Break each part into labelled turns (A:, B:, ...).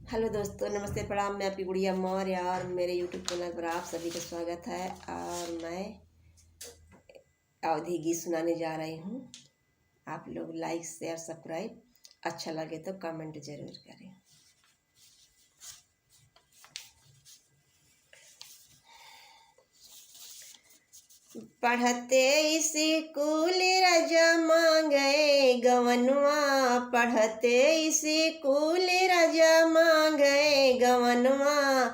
A: Hello दोस्तों, नमस्ते, प्रणाम। मैं आपकी गुड़िया मौर्य और मेरे यूट्यूब चैनल पर आप सभी का स्वागत है। और मैं अवधी गीत सुनाने जा रही हूँ। आप लोग लाइक शेयर सब्सक्राइब, अच्छा लगे तो कमेंट जरूर करें। पढ़ते स्कूल राजा मांगे गवनवा, पढ़ते स्कूल राजा मांगे गवनवा,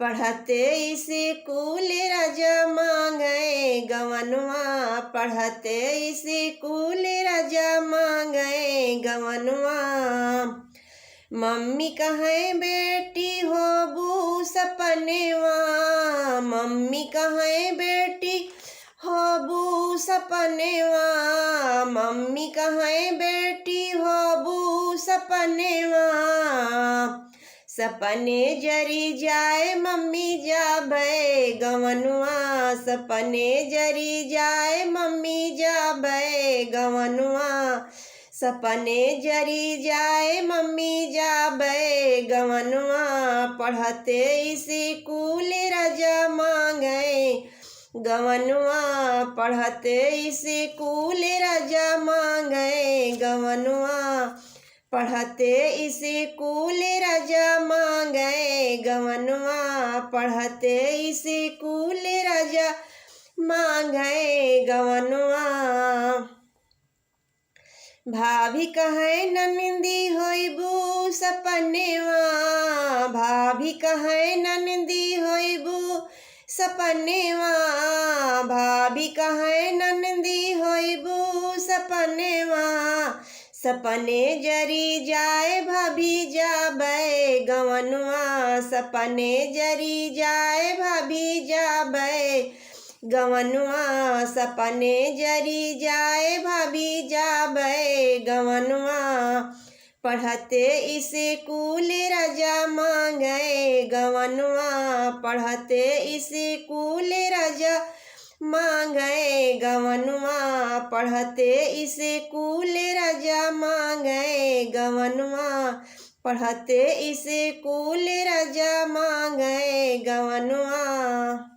A: पढ़ते स्कूल राजा मांगे गवनवा, पढ़ते स्कूल राजा मांगे गवनवा। मम्मी कहे बेटी होबू सपनेवा, मम्मी कहे बेटी होबू सपनेवा, मम्मी कहे बेटी होबू सपनेवा। सपने जरी जाए मम्मी जाबे गवनवा, सपने जरी जाए मम्मी जाबे गवनवा, सपने जरी जाए मम्मी जाबे गवनवा। पढ़ते स्कूल राजा मांगे गवनवा, पढ़ते स्कूल राजा मांगे गवनवा, पढ़ते स्कूल राजा मांगे गवनवा, पढ़ते स्कूल राजा मांगे गवनवा। भाभी कहे ननदी होइबू सपनेवा, भाभी कहे ननदी होइबू सपनेवा, भाभी कहे ननदी होइबू सपनेवा। सपने जरी जाए भाभी जाबे गवनवा, सपने जरी जाए भाभी जाबे गवनवा, सपने जरी जाए भाभी जाबे गवनवा। पढ़ते स्कूल राजा मांगे गवनवा, पढ़ते स्कूल राजा मांगे गवनवा, पढ़ते स्कूल राजा मांगे गवनवा, पढ़ते स्कूल राजा मांगे गवनवा।